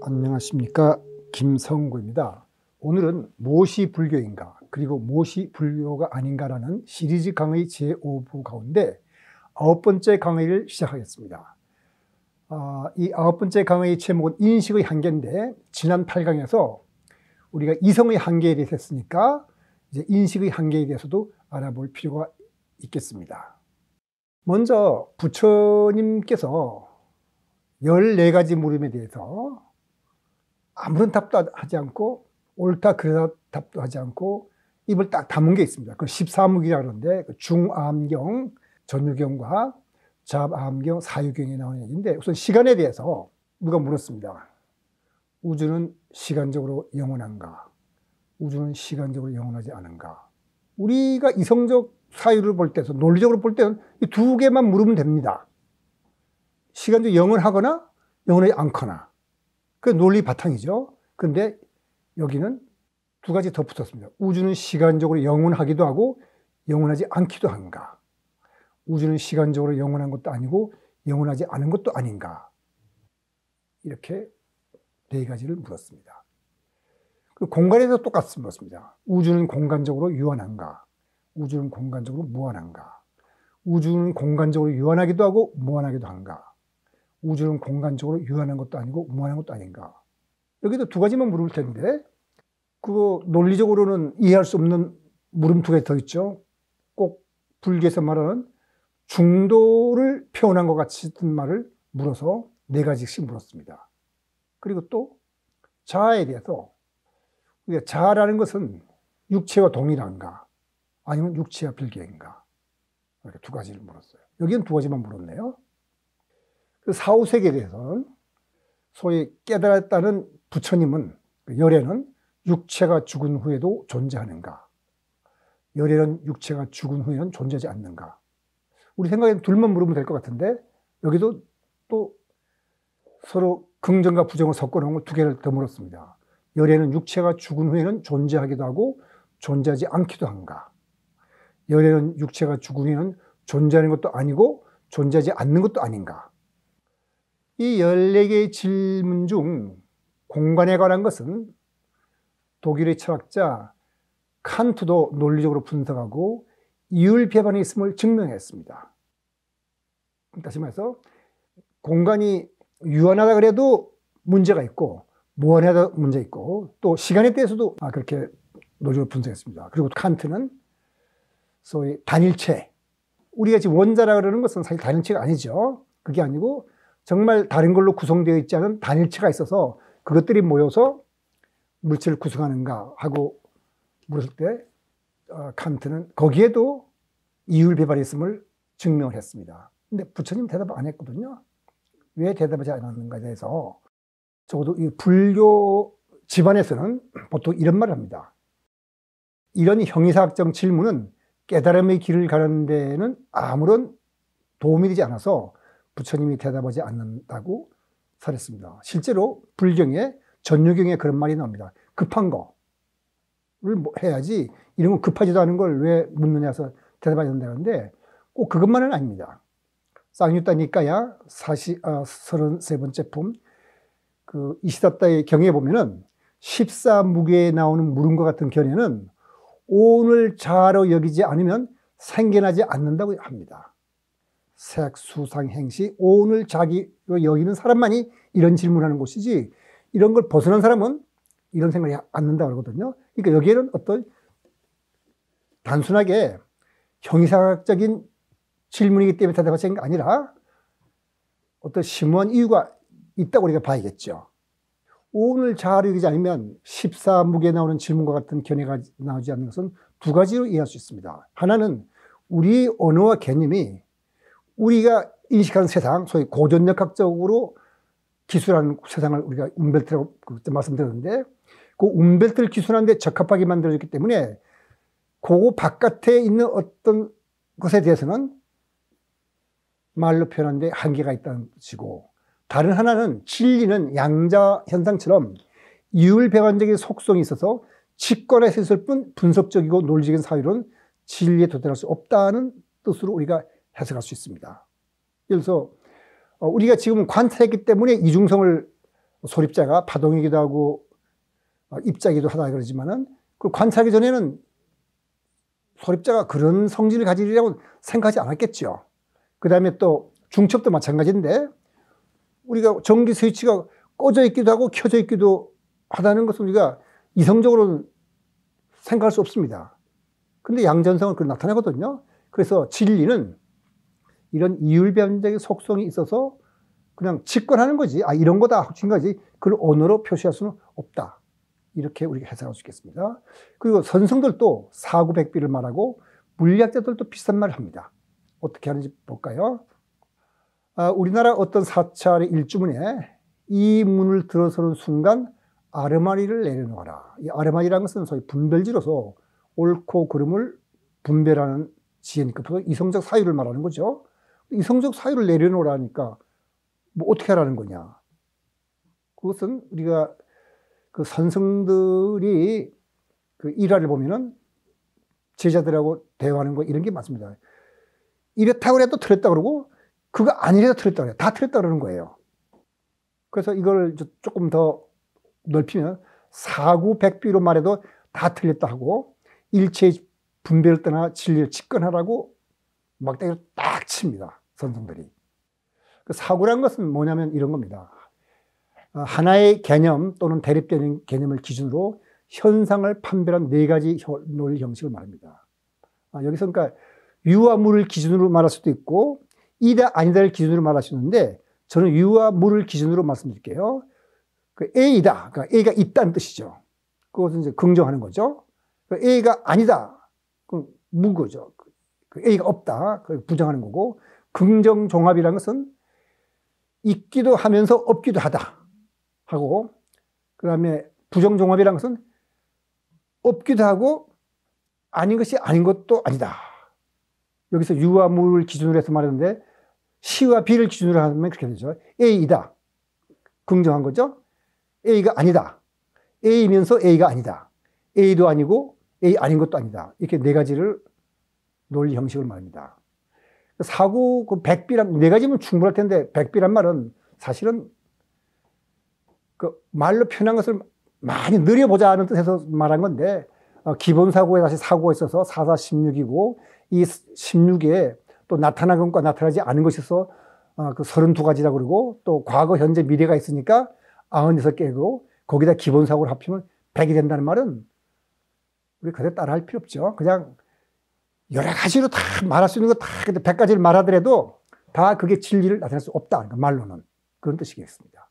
안녕하십니까, 김성구입니다. 오늘은 무엇이 불교인가, 그리고 무엇이 불교가 아닌가라는 시리즈 강의 제5부 가운데 9번째 강의를 시작하겠습니다. 이 9번째 강의의 제목은 인식의 한계인데, 지난 8강에서 우리가 이성의 한계에 대해서 했으니까 이제 인식의 한계에 대해서도 알아볼 필요가 있겠습니다. 먼저 부처님께서 14가지 물음에 대해서 아무런 답도 하지 않고 옳다 그러다 답도 하지 않고 입을 딱 다문 게 있습니다. 그 14무기라 그러는데 중암경, 전유경과 잡암경, 사유경에 나오는 얘기인데, 우선 시간에 대해서 누가 물었습니다. 우주는 시간적으로 영원한가? 우주는 시간적으로 영원하지 않은가? 우리가 이성적 사유를 볼 때서 논리적으로 볼 때는 이 두 개만 물으면 됩니다. 시간적으로 영원하거나 영원하지 않거나. 그 논리 바탕이죠. 그런데 여기는 두 가지 더 붙었습니다. 우주는 시간적으로 영원하기도 하고 영원하지 않기도 한가? 우주는 시간적으로 영원한 것도 아니고 영원하지 않은 것도 아닌가? 이렇게 네 가지를 물었습니다. 그 공간에서 똑같이 물었습니다. 우주는 공간적으로 유한한가? 우주는 공간적으로 무한한가? 우주는 공간적으로 유한하기도 하고 무한하기도 한가? 우주는 공간적으로 유한한 것도 아니고 무한한 것도 아닌가? 여기도 두 가지만 물을 텐데, 그거 논리적으로는 이해할 수 없는 물음 두 가지 더 있죠. 꼭 불교에서 말하는 중도를 표현한 것 같은 말을 물어서 네 가지씩 물었습니다. 그리고 또 자아에 대해서, 자아라는 것은 육체와 동일한가? 아니면 육체와 별개인가? 이렇게 두 가지를 물었어요. 여기는 두 가지만 물었네요. 사후세계에 대해서는 소위 깨달았다는 부처님은, 열애는 육체가 죽은 후에도 존재하는가? 열애는 육체가 죽은 후에는 존재하지 않는가? 우리 생각에는 둘만 물으면 될 것 같은데, 여기도 또 서로 긍정과 부정을 섞어놓은 걸 두 개를 더 물었습니다. 열애는 육체가 죽은 후에는 존재하기도 하고 존재하지 않기도 한가? 열애는 육체가 죽은 후에는 존재하는 것도 아니고 존재하지 않는 것도 아닌가? 이 14개의 질문 중 공간에 관한 것은 독일의 철학자 칸트도 논리적으로 분석하고 이율배반이 있음을 증명했습니다. 다시 말해서 공간이 유한하다 그래도 문제가 있고 무한하다 문제 있고, 또 시간에 대해서도 그렇게 논리적으로 분석했습니다. 그리고 칸트는 소위 단일체, 우리가 지금 원자라 그러는 것은 사실 단일체가 아니죠. 그게 아니고 정말 다른 걸로 구성되어 있지 않은 단일체가 있어서 그것들이 모여서 물질을 구성하는가 하고 물었을 때 칸트는 거기에도 이율배반이 있음을 증명을 했습니다. 근데 부처님 대답 안 했거든요. 왜 대답하지 않았는가에 대해서. 적어도 이 불교 집안에서는 보통 이런 말을 합니다. 이런 형이사학적 질문은 깨달음의 길을 가는 데는 아무런 도움이 되지 않아서 부처님이 대답하지 않는다고 설했습니다. 실제로 불경에, 전유경에 그런 말이 나옵니다. 급한 거를 해야지 이런 건 급하지도 않은 걸 왜 묻느냐 해서 대답하지 않는다는데, 꼭 그것만은 아닙니다. 쌍유따 니까야 33번째 품 그 이시다타의 경에 보면은 14무계에 나오는 물음과 같은 견해는 오늘 자아로 여기지 않으면 생겨나지 않는다고 합니다. 색, 수상, 행시, 오늘 자기로 여기는 사람만이 이런 질문하는 것이지, 이런 걸 벗어난 사람은 이런 생각이 않는다고 그러거든요. 그러니까 여기에는 어떤 단순하게 형이상학적인 질문이기 때문에 대답하시는 게 아니라 어떤 심오한 이유가 있다고 우리가 봐야겠죠. 오늘 자아로 여기지 않으면 14무계에 나오는 질문과 같은 견해가 나오지 않는 것은 두 가지로 이해할 수 있습니다. 하나는 우리 언어와 개념이 우리가 인식하는 세상, 소위 고전역학적으로 기술하는 세상을 우리가 움벨트라고 그때 말씀드렸는데, 그 움벨트를 기술하는 데 적합하게 만들어졌기 때문에 그 바깥에 있는 어떤 것에 대해서는 말로 표현하는 데 한계가 있다는 뜻이고, 다른 하나는 진리는 양자 현상처럼 이율배반적인 속성이 있어서 직관에서 있을 뿐 분석적이고 논리적인 사유로는 진리에 도달할 수 없다는 뜻으로 우리가 해석할 수 있습니다. 예를 들어서 우리가 지금 관찰했기 때문에 이중성을 소립자가 파동이기도 하고 입자기도 하다 그러지만은 그 관찰하기 전에는 소립자가 그런 성질을 가지리라고 생각하지 않았겠죠. 그 다음에 또 중첩도 마찬가지인데 우리가 전기 스위치가 꺼져 있기도 하고 켜져 있기도 하다는 것은 우리가 이성적으로는 생각할 수 없습니다. 근데 양전성은 그렇게 나타나거든요. 그래서 진리는 이런 이율배반적인 속성이 있어서 그냥 직관하는 거지. 아, 이런 거다 하신 거지. 그걸 언어로 표시할 수는 없다. 이렇게 우리가 해석할 수 있겠습니다. 그리고 선성들도 사구백비를 말하고 물리학자들도 비슷한 말을 합니다. 어떻게 하는지 볼까요? 우리나라 어떤 사찰의 일주문에 이 문을 들어서는 순간 아르마리를 내려놓아라. 이 아르마리라는 것은 소위 분별지로서 옳고 그름을 분별하는 지혜니까 이성적 사유를 말하는 거죠. 이성적 사유를 내려놓으라니까 뭐 어떻게 하라는 거냐. 그것은 우리가 그 선성들이 그 일화를 보면은 제자들하고 대화하는 거 이런 게 많습니다. 이렇다고 해도 틀렸다 그러고 그거 아니래도 틀렸다 그래요. 다 틀렸다 그러는 거예요. 그래서 이걸 조금 더 넓히면 사구백비로 말해도 다 틀렸다 하고 일체의 분별을 떠나 진리를 직관하라고 막대기를 딱 칩니다. 선성들이. 그 사구란 것은 뭐냐면 이런 겁니다. 하나의 개념 또는 대립되는 개념을 기준으로 현상을 판별한 네 가지 논리 형식을 말합니다. 여기서 그러니까 유와 무를 기준으로 말할 수도 있고 이다 아니다를 기준으로 말할 수 있는데 저는 유와 무를 기준으로 말씀드릴게요. 그 A이다. 그러니까 A가 있다는 뜻이죠. 그것은 이제 긍정하는 거죠. A가 아니다. 그럼 무거죠. 그 A가 없다. 부정하는 거고 긍정 종합이라는 것은 있기도 하면서 없기도 하다. 하고 그 다음에 부정 종합이라는 것은 없기도 하고 아닌 것이 아닌 것도 아니다. 여기서 유와 무를 기준으로 해서 말했는데 C와 B를 기준으로 하면 그렇게 되죠. A이다. 긍정한 거죠. A가 아니다. A이면서 A가 아니다. A도 아니고 A 아닌 것도 아니다. 이렇게 네 가지를 논리 형식을 말합니다. 사구 그 백비란 네 가지면 충분할 텐데 백비란 말은 사실은 그 말로 표현한 것을 많이 늘려보자는 뜻에서 말한 건데 기본 사고에 다시 사고가 있어서 4, 4, 16이고 이 16에 또 나타난 것과 나타나지 않은 것이 있어 그 32가지라고 그러고 또 과거, 현재, 미래가 있으니까 96개고 거기다 기본 사고를 합치면 100이 된다는 말은 우리 그대로 따라할 필요 없죠. 그냥 여러 가지로 다 말할 수 있는 거 다 100가지를 말하더라도 다 그게 진리를 나타낼 수 없다. 그러니까 말로는 그런 뜻이겠습니다.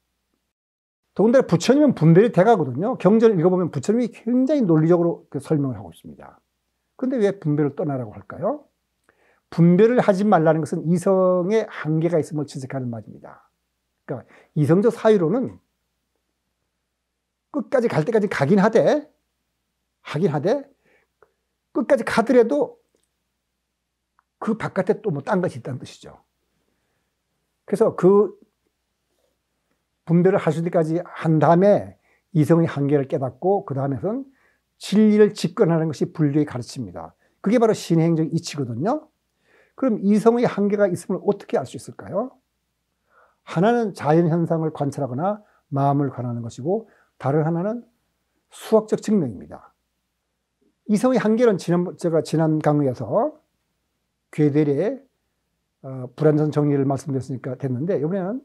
더군다나 부처님은 분별이 돼가거든요. 경전을 읽어보면 부처님이 굉장히 논리적으로 설명을 하고 있습니다. 그런데 왜 분별을 떠나라고 할까요? 분별을 하지 말라는 것은 이성의 한계가 있음을 지적하는 말입니다. 그러니까 이성적 사유로는 끝까지 갈 때까지 가긴 하되 끝까지 가더라도 그 바깥에 또 뭐 딴 것이 있다는 뜻이죠. 그래서 그 분별을 하실 때까지 한 다음에 이성의 한계를 깨닫고 그 다음에는 진리를 직관하는 것이 불교의 가르침입니다. 그게 바로 신행적 이치거든요. 그럼 이성의 한계가 있음을 어떻게 알 수 있을까요? 하나는 자연현상을 관찰하거나 마음을 관하는 것이고 다른 하나는 수학적 증명입니다. 이성의 한계는 제가 지난 강의에서 괴델의 불완전 정리를 말씀드렸으니까 됐는데 이번에는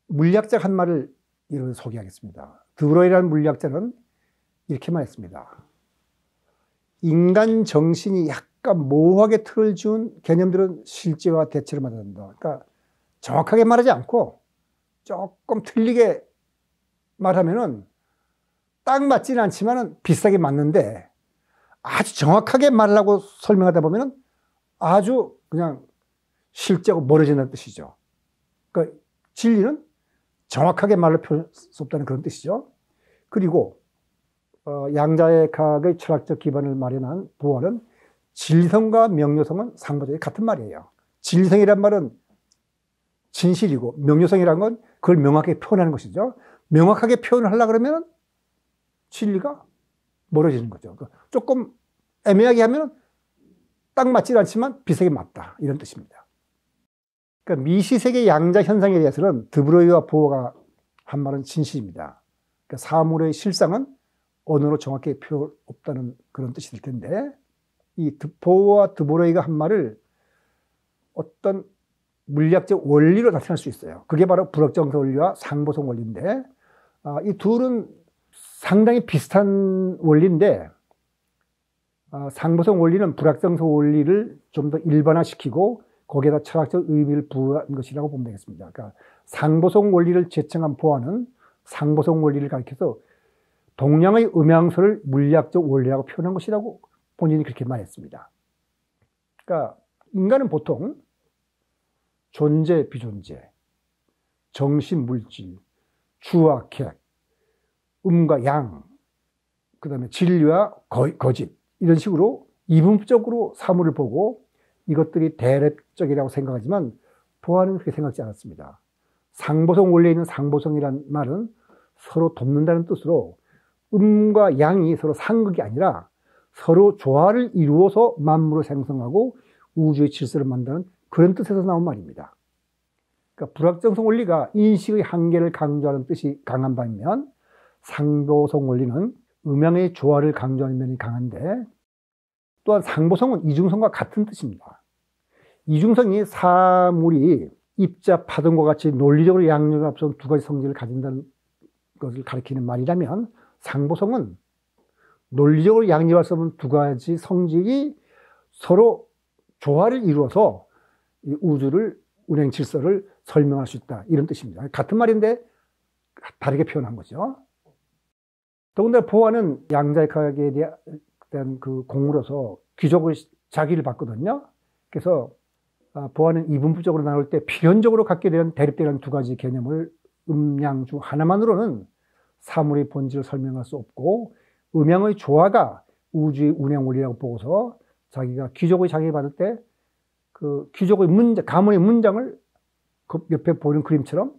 물리학자가 한 말을 이렇게 소개하겠습니다. 드브로이라는 물리학자는 이렇게 말했습니다. 인간 정신이 약간 모호하게 틀을 지은 개념들은 실제와 대체를 말한다. 그러니까 정확하게 말하지 않고 조금 틀리게 말하면은 딱 맞지는 않지만은 비슷하게 맞는데 아주 정확하게 말하려고 설명하다 보면은 아주 그냥 실제하고 멀어진다는 뜻이죠. 그러니까 진리는 정확하게 말로 표현할 수 없다는 그런 뜻이죠. 그리고 양자의 과학의 철학적 기반을 마련한 부활은 진리성과 명료성은 상호적으로 같은 말이에요. 진리성이란 말은 진실이고 명료성이란 건 그걸 명확하게 표현하는 것이죠. 명확하게 표현을 하려고 그러면 진리가 멀어지는 거죠. 조금 애매하게 하면 딱 맞지 않지만 비슷하게 맞다. 이런 뜻입니다. 그러니까 미시세계 양자 현상에 대해서는 드브로이와 보어가 한 말은 진실입니다. 그러니까 사물의 실상은 언어로 정확히 표현 없다는 그런 뜻이 될 텐데, 이 드포와 드보레이가 한 말을 어떤 물리학적 원리로 나타낼 수 있어요. 그게 바로 불확정성 원리와 상보성 원리인데, 이 둘은 상당히 비슷한 원리인데, 상보성 원리는 불확정성 원리를 좀 더 일반화시키고 거기에다 철학적 의미를 부여한 것이라고 보면 되겠습니다. 그러니까 상보성 원리를 제청한 보아는 상보성 원리를 가리켜서 동양의 음양서를 물리학적 원리라고 표현한 것이라고 본인이 그렇게 말했습니다. 그러니까 인간은 보통 존재, 비존재, 정신, 물질, 주와 객, 음과 양, 그 다음에 진리와 거짓, 이런 식으로 이분법적으로 사물을 보고 이것들이 대립적이라고 생각하지만 보아는 그렇게 생각하지 않았습니다. 상보성 원리에 있는 상보성이란 말은 서로 돕는다는 뜻으로 음과 양이 서로 상극이 아니라 서로 조화를 이루어서 만물을 생성하고 우주의 질서를 만드는 그런 뜻에서 나온 말입니다. 그러니까 불확정성 원리가 인식의 한계를 강조하는 뜻이 강한 반면 상보성 원리는 음양의 조화를 강조하는 면이 강한데, 또한 상보성은 이중성과 같은 뜻입니다. 이중성이 사물이 입자, 파동과 같이 논리적으로 양력이 앞선 두 가지 성질을 가진다는 것을 가리키는 말이라면, 상보성은 논리적으로 양립할 수 없는 두 가지 성질이 서로 조화를 이루어서 이 우주를, 운행 질서를 설명할 수 있다, 이런 뜻입니다. 같은 말인데 다르게 표현한 거죠. 더군다나 보아는 양자역학에 대한 그 공으로서 귀족의 자기를 받거든요. 그래서 보아는 이분법적으로 나눌 때 필연적으로 갖게 되는 대립되는 두 가지 개념을 음양 중 하나만으로는 사물의 본질을 설명할 수 없고, 음양의 조화가 우주의 운행 원리라고 보고서 자기가 귀족의 자기를 받을 때 그 귀족의 문장, 가문의 문장을 그 옆에 보이는 그림처럼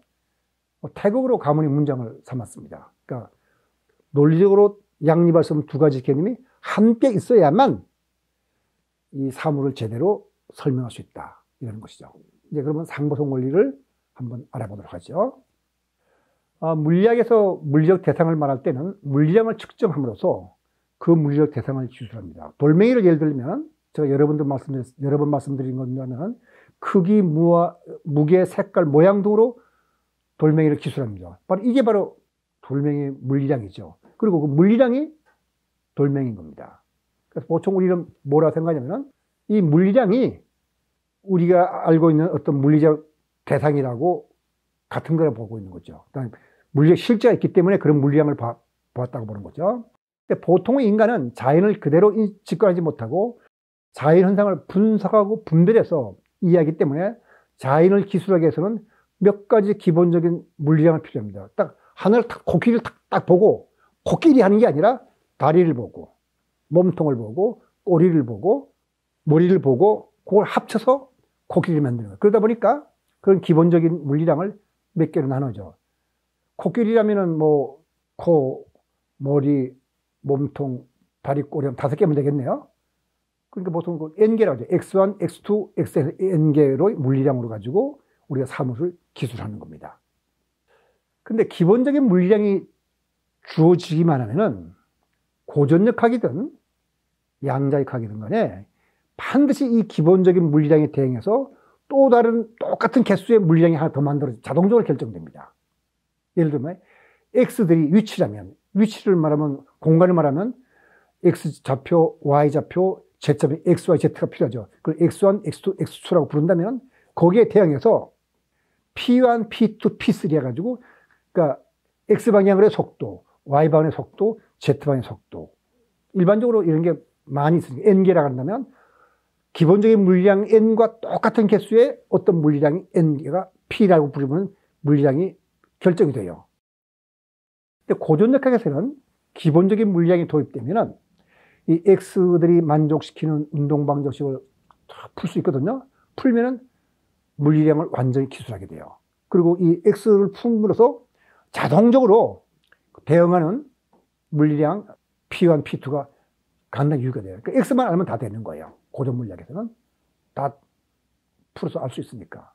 태극으로 가문의 문장을 삼았습니다. 그러니까 논리적으로 양립할 수 없는 두 가지 개념이 함께 있어야만 이 사물을 제대로 설명할 수 있다, 이런 것이죠. 이제 그러면 상보성 원리를 한번 알아보도록 하죠. 물리학에서 물리적 대상을 말할 때는 물리량을 측정함으로써 그 물리적 대상을 기술합니다. 돌멩이를 예를 들면 제가 여러 번 말씀드린 것이라면 크기, 무게, 색깔, 모양 등으로 돌멩이를 기술합니다. 이게 바로 돌멩이의 물리량이죠. 그리고 그 물리량이 돌멩이인 겁니다. 그래서 보통 우리는 뭐라고 생각하냐면 이 물리량이 우리가 알고 있는 어떤 물리적 대상이라고 같은 거라 보고 있는 거죠. 물리적 실제가 있기 때문에 그런 물리량을 보았다고 보는 거죠. 근데 보통의 인간은 자연을 그대로 직관하지 못하고 자연 현상을 분석하고 분별해서 이해하기 때문에 자연을 기술하기 위해서는 몇 가지 기본적인 물리량을 필요합니다. 딱 하늘을 코끼리를 딱 보고, 코끼리 하는 게 아니라 다리를 보고, 몸통을 보고, 꼬리를 보고, 머리를 보고, 그걸 합쳐서 코끼리를 만드는 거예요. 그러다 보니까 그런 기본적인 물리량을 몇 개로 나누죠. 코끼리라면은 코, 머리, 몸통, 다리, 꼬리 하면 5개면 되겠네요. 그러니까 보통 그 N개라고 하죠. X1, X2, XN개로 물리량으로 가지고 우리가 사물을 기술하는 겁니다. 근데 기본적인 물리량이 주어지기만 하면은 고전역학이든 양자역학이든 간에 반드시 이 기본적인 물리량에 대응해서 또 다른 똑같은 개수의 물리량이 하나 더 만들어져 자동적으로 결정됩니다. 예를 들면 X들이 위치를 말하면, 공간을 말하면 X좌표, Y좌표, Z좌표, X, Y, Z가 필요하죠. 그걸 X1, X2, X2라고 부른다면 거기에 대응해서 P1, P2, P3 해가지고, 그러니까 X방향으로의 속도, Y방향의 속도, Z방향의 속도. 일반적으로 이런 게 많이 있으니까 N개라고 한다면 기본적인 물리량 N과 똑같은 개수의 어떤 물리량이 N개가 P라고 부르면 물리량이 결정이 돼요. 근데 고전역학에서는 기본적인 물리량이 도입되면은 이 X들이 만족시키는 운동 방정식을 풀 수 있거든요. 풀면은 물리량을 완전히 기술하게 돼요. 그리고 이 X를 품으로써 자동적으로 대응하는 물리량 P1, P2가 간단히 유지가 돼요. 그러니까 X만 알면 다 되는 거예요. 고전 물리학에서는 다 풀어서 알 수 있으니까.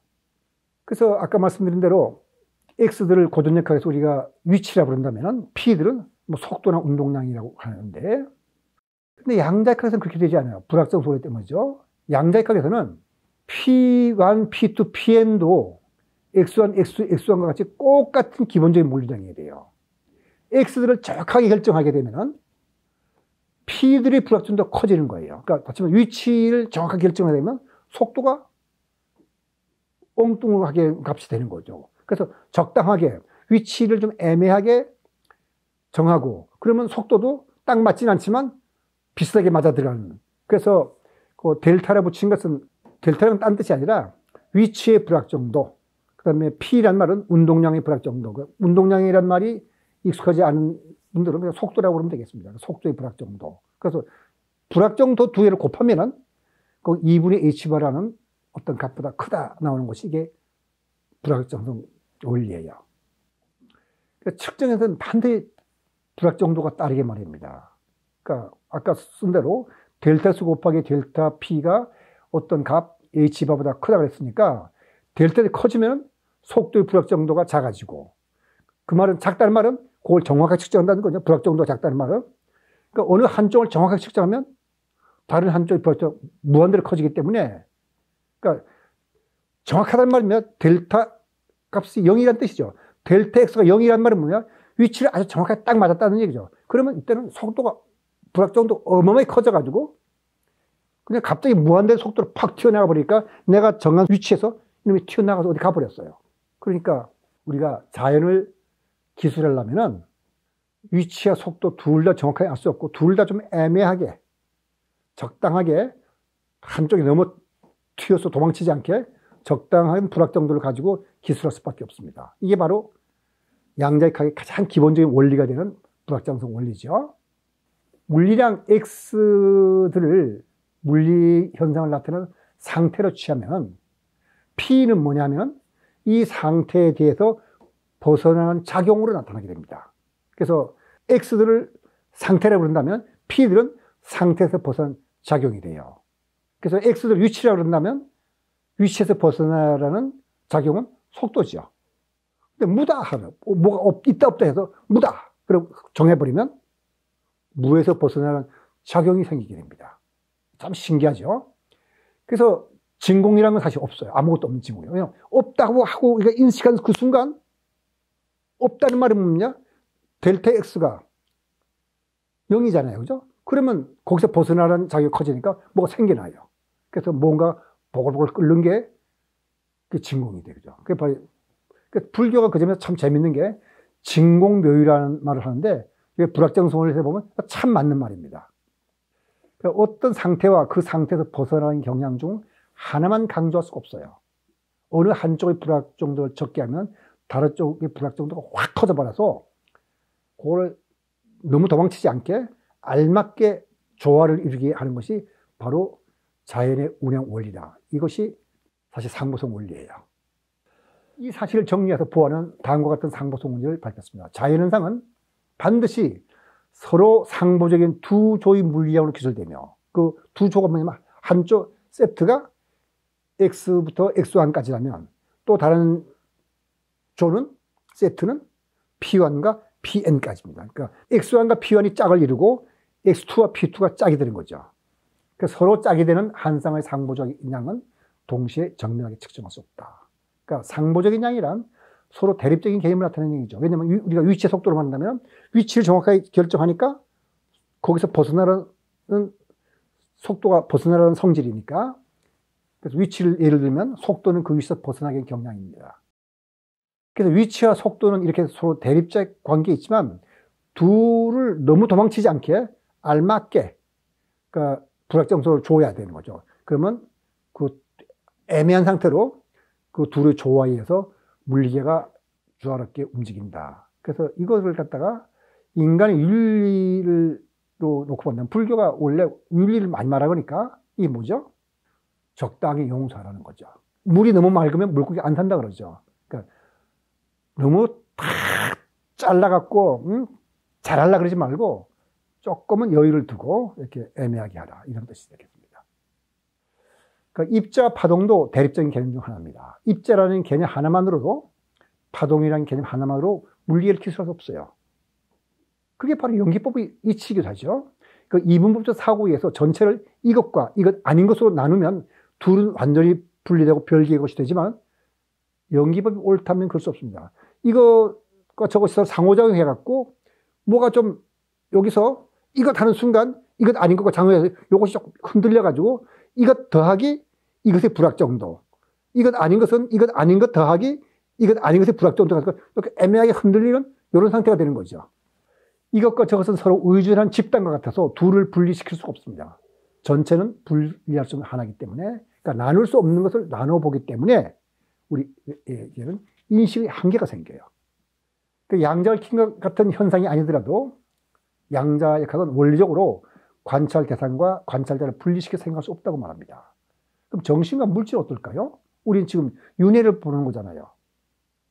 그래서 아까 말씀드린 대로 X들을 고전역학에서 우리가 위치라 부른다면 P들은 뭐 속도나 운동량이라고 하는데, 근데 양자역학에서는 그렇게 되지 않아요. 불확정 소리 때문이죠. 양자역학에서는 P1, P2, Pn도 X1, X2, X1과 같이 똑같은 기본적인 물리량이 돼요. X들을 정확하게 결정하게 되면 P들의 불확정도 커지는 거예요. 그러니까 다시 말해 위치를 정확하게 결정하게 되면 속도가 엉뚱하게 값이 되는 거죠. 그래서 적당하게 위치를 좀 애매하게 정하고, 그러면 속도도 딱 맞진 않지만 비슷하게 맞아 들어가는. 그래서 그 델타를 붙인 것은, 델타는 딴 뜻이 아니라 위치의 불확정도, 그 다음에 P란 말은 운동량의 불확정도. 운동량이란 말이 익숙하지 않은 분들은 그냥 속도라고 그러면 되겠습니다. 속도의 불확정도. 그래서 불확정도 두 개를 곱하면은 그 2분의 h바라는 어떤 값보다 크다 나오는 것이 이게 불확정성 원리예요. 그러니까 측정에서는 반드시 불확정도가 따르게 말입니다. 그러니까 아까 쓴 대로 델타 수 곱하기 델타 P가 어떤 값 h바보다 크다고 했으니까 델타가 커지면 속도의 불확정도가 작아지고, 그 말은 작다는 말은 그걸 정확하게 측정한다는 거죠. 불확정도가 작다는 말은. 그러니까 어느 한쪽을 정확하게 측정하면 다른 한쪽의 불확정 무한대로 커지기 때문에, 그러니까 정확하다는 말이면 델타 값이 0이라는 뜻이죠. 델타 X가 0이라는 말은 뭐냐? 위치를 아주 정확하게 딱 맞았다는 얘기죠. 그러면 이때는 속도가 불확정도 어마어마하게 커져가지고 그냥 갑자기 무한대의 속도로 팍 튀어나가 버리니까 내가 정한 위치에서 이놈이 튀어나가서 어디 가버렸어요. 그러니까 우리가 자연을 기술하려면은 위치와 속도 둘 다 정확하게 알 수 없고 둘 다 좀 애매하게 적당하게 한쪽에 너무 튀어서 도망치지 않게 적당한 불확정도를 가지고 기술할 수밖에 없습니다. 이게 바로 양자역학의 가장 기본적인 원리가 되는 불확정성 원리죠. 물리량 X들을 물리 현상을 나타내는 상태로 취하면 P는 뭐냐면 이 상태에 대해서 벗어나는 작용으로 나타나게 됩니다. 그래서 X들을 상태라고 부른다면 P들은 상태에서 벗어난 작용이 돼요. 그래서 X들 위치라고 그런다면 위치에서 벗어나라는 작용은 속도죠. 근데 무다 하면 뭐가 있다 없다 해서 무다 그럼 정해버리면 무에서 벗어나는 작용이 생기게 됩니다. 참 신기하죠. 그래서 진공이라는 건 사실 없어요. 아무것도 없는 진공이에요. 왜냐하면 없다고 하고 우리가 인식한 그 순간 없다는 말은 뭐냐? 델타 X가 0이잖아요. 그죠? 그러면 거기서 벗어나는 작용이 커지니까 뭐가 생겨나요. 그래서 뭔가 보글보글 끓는 게 그 진공이 되죠. 그러니까 불교가 그 점에서 참 재밌는 게 진공묘유라는 말을 하는데 불확정성을 해보면 참 맞는 말입니다. 그러니까 어떤 상태와 그 상태에서 벗어나는 경향 중 하나만 강조할 수가 없어요. 어느 한쪽의 불확정도를 적게 하면 다른 쪽의 불확정도가 확 커져버려서 그걸 너무 도망치지 않게 알맞게 조화를 이루게 하는 것이 바로 자연의 운행 원리다. 이것이 사실 상보성 원리예요. 이 사실을 정리해서 보아는 다음과 같은 상보성 원리를 밝혔습니다. 자연현상은 반드시 서로 상보적인 두 조의 물리량으로 기술되며 그 두 조가 뭐냐면 한쪽 세트가 X부터 X1까지라면 또 다른 조는 세트는 P1과 Pn까지입니다. 그러니까 X1과 P1이 짝을 이루고 X2와 P2가 짝이 되는 거죠. 그래서 서로 짝이 되는 한 쌍의 상보적인 양은 동시에 정밀하게 측정할 수 없다. 그러니까 상보적인 양이란 서로 대립적인 개념을 나타내는 얘기죠. 왜냐하면 우리가 위치의 속도로 만든다면 위치를 정확하게 결정하니까 거기서 벗어나는 속도가 벗어나는 성질이니까, 그래서 위치를 예를 들면 속도는 그 위치에서 벗어나게 경향입니다. 그래서 위치와 속도는 이렇게 서로 대립적 관계에 있지만 둘을 너무 도망치지 않게 알맞게 그러니까 불확정성을 줘야 되는 거죠. 그러면 그 애매한 상태로 그 둘의 조화에 의해서 물리계가 조화롭게 움직인다. 그래서 이것을 갖다가 인간의 윤리를 놓고 본다면 불교가 원래 윤리를 많이 말하니까 이게 뭐죠? 적당히 용서하라는 거죠. 물이 너무 맑으면 물고기 안 산다 그러죠. 그러니까 너무 탁 잘라갖고 잘하려고 그러지 말고 조금은 여유를 두고 이렇게 애매하게 하라. 이런 뜻이 되겠습니다. 그러니까 입자 파동도 대립적인 개념 중 하나입니다. 입자라는 개념 하나만으로도 파동이라는 개념 하나만으로 물리를 키울 수 없어요. 그게 바로 연기법의 이치이기도 하죠. 그 이분법적 사고에서 전체를 이것과 이것 아닌 것으로 나누면 둘은 완전히 분리되고 별개의 것이 되지만 연기법이 옳다면 그럴 수 없습니다. 이것과 저것이 상호작용해갖고 뭐가 좀 여기서 이것 하는 순간 이것 아닌 것과 장애해서 이것이 조금 흔들려가지고 이것 더하기 이것의 불확정도, 이것 아닌 것은 이것 아닌 것 더하기 이것 아닌 것의 불확정도가 이렇게 애매하게 흔들리는 이런 상태가 되는 거죠. 이것과 저것은 서로 의존한 집단과 같아서 둘을 분리시킬 수가 없습니다. 전체는 분리할 수 없는 하나이기 때문에, 그러니까 나눌 수 없는 것을 나눠보기 때문에 우리에게는 인식의 한계가 생겨요. 그 양자를 킨 것 같은 현상이 아니더라도 양자 역학은 원리적으로 관찰 대상과 관찰자를 분리시켜 생각할 수 없다고 말합니다. 그럼 정신과 물질은 어떨까요? 우리는 지금 윤회를 보는 거잖아요.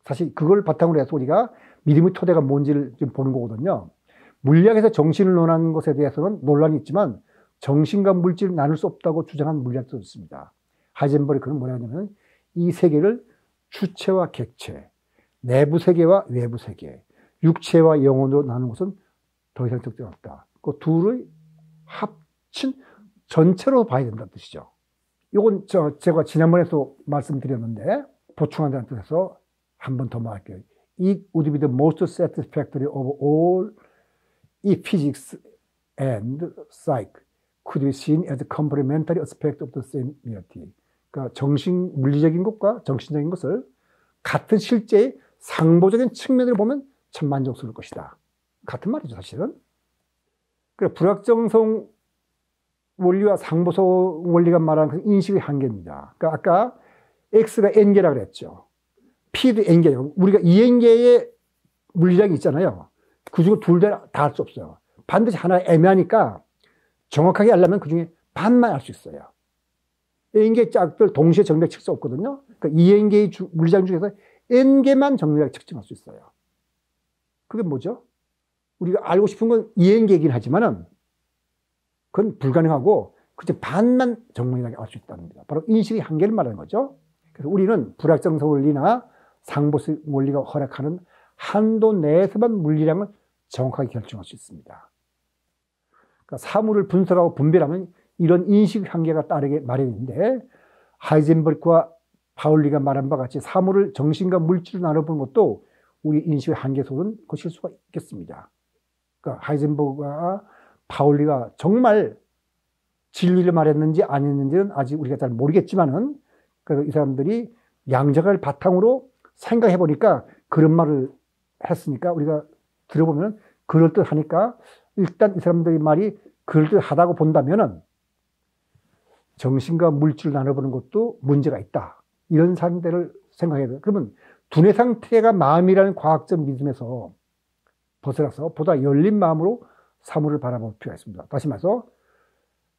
사실 그걸 바탕으로 해서 우리가 믿음의 토대가 뭔지를 좀 보는 거거든요. 물리학에서 정신을 논하는 것에 대해서는 논란이 있지만 정신과 물질을 나눌 수 없다고 주장한 물리학도 있습니다. 하이젠버그는 뭐라 하냐면 이 세계를 주체와 객체, 내부 세계와 외부 세계, 육체와 영혼으로 나누는 것은 더 이상 적절히 없다. 그 둘의 합친 전체로 봐야 된다는 뜻이죠. 이건 제가 지난번에도 말씀드렸는데 보충한다는 뜻에서 한 번 더 말할게요. It would be the most satisfactory of all if physics and psyche could be seen as a complementary aspect of the same reality. 그러니까 물리적인 것과 정신적인 것을 같은 실제의 상보적인 측면으로 보면 참 만족스러울 것이다. 같은 말이죠, 사실은. 그래, 불확정성 원리와 상보성 원리가 말하는 그 인식의 한계입니다. 그러니까 아까 X가 N개라고 그랬죠. P도 N개예요. 우리가 2N개의 물리량이 있잖아요. 그 중에 둘 다 할 수 없어요. 반드시 하나 애매하니까 정확하게 알려면 그 중에 반만 알 수 있어요. N개의 짝들 동시에 정밀하게 측정 없거든요. 그러니까 2N개의 물리량 중에서 N개만 정밀하게 측정할 수 있어요. 그게 뭐죠? 우리가 알고 싶은 건 2N개이긴 하지만은 그건 불가능하고 그저 반만 정밀하게 알 수 있다는 겁니다. 바로 인식의 한계를 말하는 거죠. 그래서 우리는 불확정성 원리나 상보성 원리가 허락하는 한도 내에서만 물리량을 정확하게 결정할 수 있습니다. 그러니까 사물을 분석하고 분별하면 이런 인식 한계가 따르게 마련인데 하이젠버그와 파울리가 말한 바 같이 사물을 정신과 물질로 나눠보는 것도 우리 인식의 한계 속은 것일 수가 있겠습니다. 그러니까 하이젠버그와 파울리가 정말 진리를 말했는지 아니었는지는 아직 우리가 잘 모르겠지만은 그래서 이 사람들이 양자를 바탕으로 생각해 보니까 그런 말을 했으니까 우리가 들어보면 그럴듯하니까 일단 이 사람들의 말이 그럴듯하다고 본다면은 정신과 물질을 나눠보는 것도 문제가 있다. 이런 상태를 생각해야 돼요. 그러면 두뇌 상태가 마음이라는 과학적 믿음에서 벗어나서 보다 열린 마음으로 사물을 바라볼 필요가 있습니다. 다시 말해서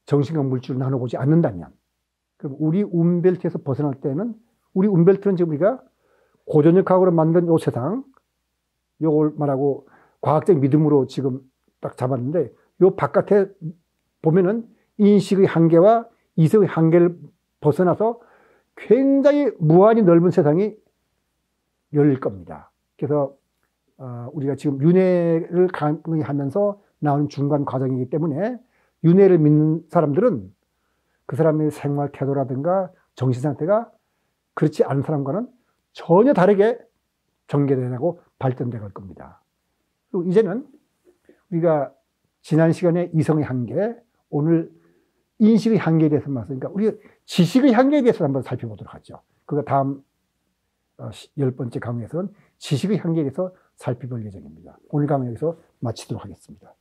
정신과 물질을 나눠보지 않는다면 그럼 우리 운벨트에서 벗어날 때는 우리 운벨트는 지금 우리가 고전역학으로 만든 이 세상 요걸 말하고 과학적 믿음으로 지금 딱 잡았는데 요 바깥에 보면은 인식의 한계와 이성의 한계를 벗어나서 굉장히 무한히 넓은 세상이 열릴 겁니다. 그래서 우리가 지금 윤회를 강의하면서 나온 중간 과정이기 때문에 윤회를 믿는 사람들은 그 사람의 생활 태도라든가 정신 상태가 그렇지 않은 사람과는 전혀 다르게 전개되고 발전돼 갈 겁니다. 그리고 이제는 우리가 지난 시간에 이성의 한계, 오늘 인식의 한계에 대해서 말했으니까 우리가 지식의 한계에 대해서 한번 살펴보도록 하죠. 그거 다음 10번째 강의에서는 지식의 한계에 대해서 살펴볼 예정입니다. 오늘 강의 여기서 마치도록 하겠습니다.